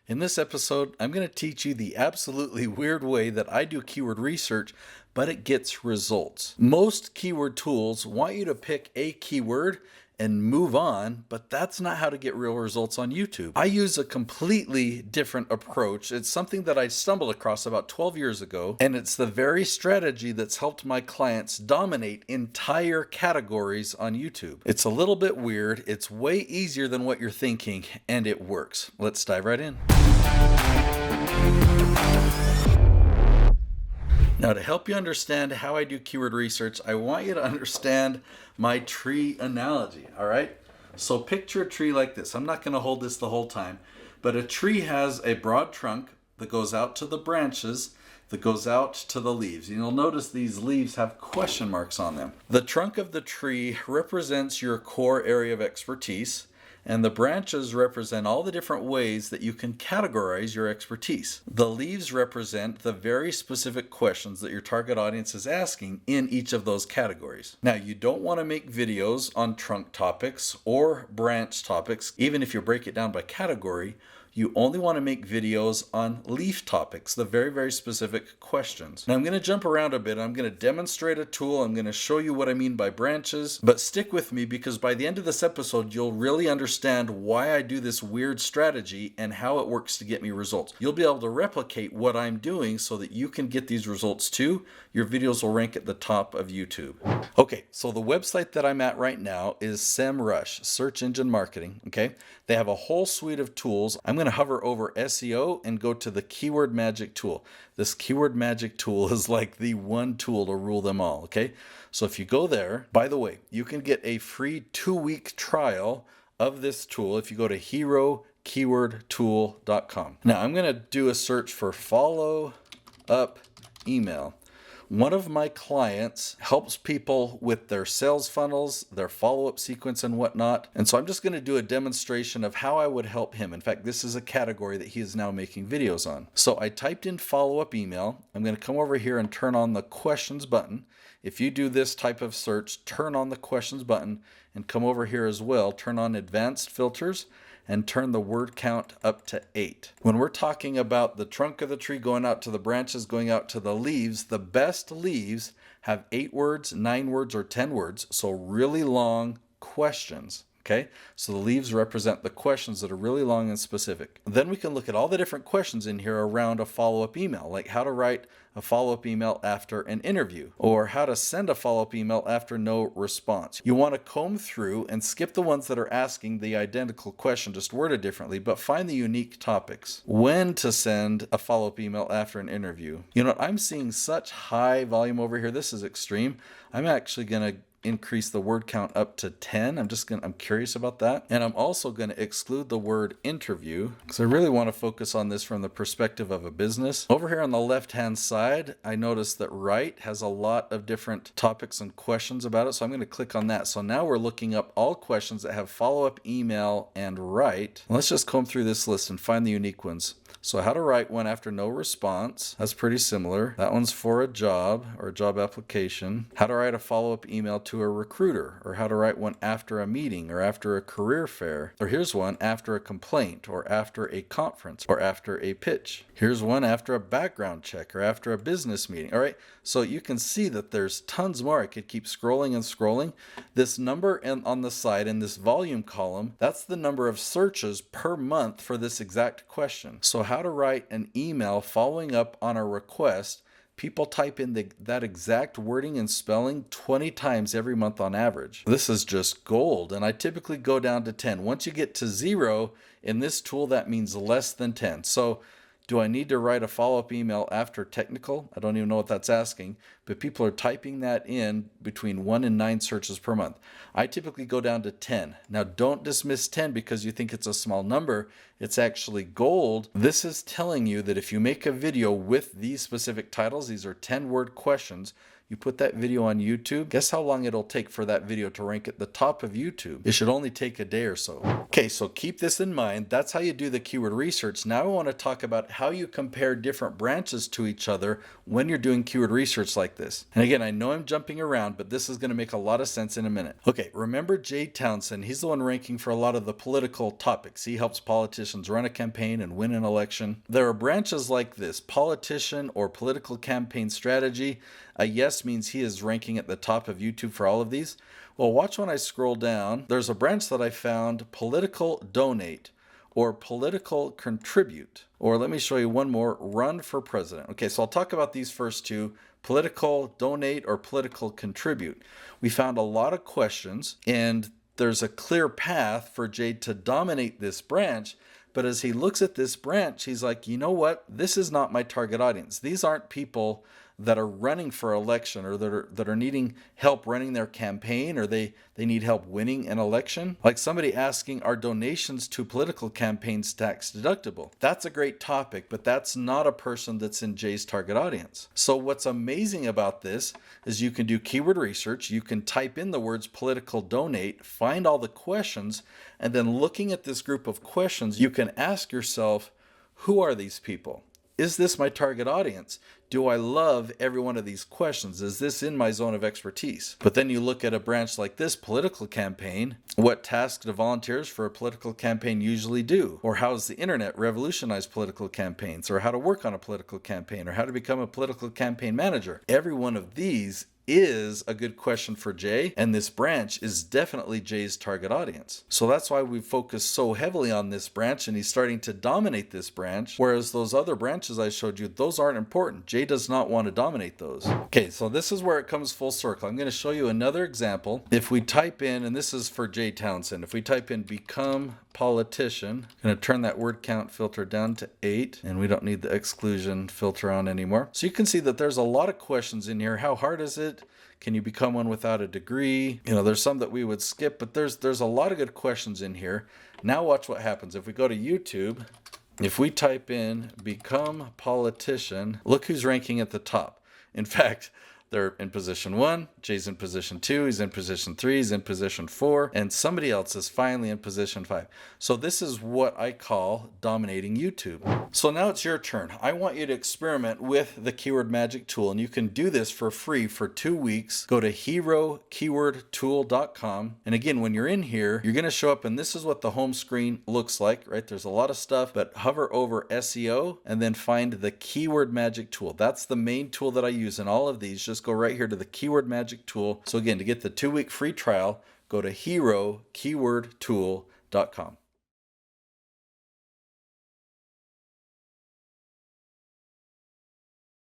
In this episode, I'm going to teach you the absolutely weird way that I do keyword research, but it gets results. Most keyword tools want you to pick a keyword and move on, but that's not how to get real results on YouTube. I use a completely different approach. It's something that I stumbled across about 12 years ago, and it's the very strategy that's helped my clients dominate entire categories on YouTube. It's a little bit weird, it's way easier than what you're thinking, and it works. Let's dive right in. Now, to help you understand how I do keyword research, I want you to understand my tree analogy, all right? So picture a tree like this. I'm not going to hold this the whole time, but a tree has a broad trunk that goes out to the branches, that goes out to the leaves. You'll notice these leaves have question marks on them. The trunk of the tree represents your core area of expertise, and the branches represent all the different ways that you can categorize your expertise. The leaves represent the very specific questions that your target audience is asking in each of those categories. Now, you don't want to make videos on trunk topics or branch topics, even if you break it down by category. You only want to make videos on leaf topics, the very, very specific questions. Now I'm going to jump around a bit. I'm going to demonstrate a tool. I'm going to show you what I mean by branches, but stick with me because by the end of this episode, you'll really understand why I do this weird strategy and how it works to get me results. You'll be able to replicate what I'm doing so that you can get these results too. Your videos will rank at the top of YouTube. Okay, so the website that I'm at right now is SEMrush, Search Engine Marketing, okay? They have a whole suite of tools. I'm going to hover over SEO and go to the Keyword Magic tool. This Keyword Magic tool is like the one tool to rule them all, okay? So if you go there, by the way, you can get a free 2-week trial of this tool if you go to herokeywordtool.com. Now I'm going to do a search for follow up email. One of my clients helps people with their sales funnels, their follow-up sequence and whatnot. And so I'm just going to do a demonstration of how I would help him. In fact, this is a category that he is now making videos on. So I typed in follow-up email. I'm going to come over here and turn on the questions button. If you do this type of search, turn on the questions button and come over here as well. Turn on advanced filters and turn the word count up to 8. When we're talking about the trunk of the tree going out to the branches, going out to the leaves, the best leaves have 8 words, 9 words, or 10 words, so really long questions. Okay, so the leaves represent the questions that are really long and specific. Then we can look at all the different questions in here around a follow-up email, like how to write a follow-up email after an interview, or how to send a follow-up email after no response. You want to comb through and skip the ones that are asking the identical question, just worded differently, but find the unique topics. When to send a follow-up email after an interview. You know, I'm seeing such high volume over here. This is extreme. I'm actually going to increase the word count up to 10. I'm curious about that. And I'm also going to exclude the word interview because I really want to focus on this from the perspective of a business. Over here on the left-hand side, I noticed that Write has a lot of different topics and questions about it. So I'm going to click on that. So now we're looking up all questions that have follow-up email and Write. Let's just comb through this list and find the unique ones. So how to write one after no response. That's pretty similar. That one's for a job or a job application. How to write a follow-up email to a recruiter, or how to write one after a meeting or after a career fair. Or here's one after a complaint or after a conference or after a pitch. Here's one after a background check or after a business meeting. All right, so you can see that there's tons more. I could keep scrolling and scrolling. This number on the side in this volume column, that's the number of searches per month for this exact question. So how to write an email following up on a request. People type in that exact wording and spelling 20 times every month on average. This is just gold, and I typically go down to 10. Once you get to 0 in this tool, that means less than 10. So do I need to write a follow-up email after technical? I don't even know what that's asking, but people are typing that in between 1 and 9 searches per month. I typically go down to 10. Now don't dismiss 10 because you think it's a small number. It's actually gold. This is telling you that if you make a video with these specific titles, these are 10-word questions, you put that video on YouTube, guess how long it'll take for that video to rank at the top of YouTube? It should only take a day or so. Okay, so keep this in mind. That's how you do the keyword research. Now I want to talk about how you compare different branches to each other when you're doing keyword research like this. And again, I know I'm jumping around, but this is going to make a lot of sense in a minute. Okay, remember Jay Townsend. He's the one ranking for a lot of the political topics. He helps politicians run a campaign and win an election. There are branches like this: politician or political campaign strategy. A yes means he is ranking at the top of YouTube for all of these. Well, watch when I scroll down. There's a branch that I found, political donate or political contribute. Or let me show you one more, run for president. Okay, so I'll talk about these first two, political donate or political contribute. We found a lot of questions, and there's a clear path for Jay to dominate this branch. But as he looks at this branch, he's like, you know what? This is not my target audience. These aren't people that are running for election or that are needing help running their campaign, or they need help winning an election. Like somebody asking, are donations to political campaigns tax deductible? That's a great topic, but that's not a person that's in Jay's target audience. So what's amazing about this is you can do keyword research, you can type in the words political donate, find all the questions, and then looking at this group of questions, you can ask yourself, who are these people? Is this my target audience? Do I love every one of these questions? Is this in my zone of expertise? But then you look at a branch like this, political campaign. What tasks do volunteers for a political campaign usually do? Or how has the internet revolutionized political campaigns? Or how to work on a political campaign? Or how to become a political campaign manager? Every one of these is a good question for Jay, and this branch is definitely Jay's target audience. So that's why we focus so heavily on this branch, and he's starting to dominate this branch, whereas those other branches I showed you, those aren't important. Jay does not want to dominate those. Okay, so this is where it comes full circle. I'm going to show you another example. If we type in, and this is for Jay Townsend, if we type in become politician, I'm going to turn that word count filter down to 8, and we don't need the exclusion filter on anymore. So you can see that there's a lot of questions in here. How hard is it? Can you become one without a degree? You know, there's some that we would skip, but there's a lot of good questions in here. Now watch what happens. If we go to YouTube, if we type in become politician, look who's ranking at the top. In fact, they're in position 1, Jay's in position 2, he's in position 3, he's in position 4, and somebody else is finally in position 5. So this is what I call dominating YouTube. So now it's your turn. I want you to experiment with the Keyword Magic tool, and you can do this for free for 2 weeks. Go to herokeywordtool.com, and again, when you're in here, you're going to show up, and this is what the home screen looks like, right? There's a lot of stuff, but hover over SEO, and then find the Keyword Magic tool. That's the main tool that I use in all of these. Just go right here to the Keyword Magic tool. So again, to get the 2-week free trial, go to herokeywordtool.com.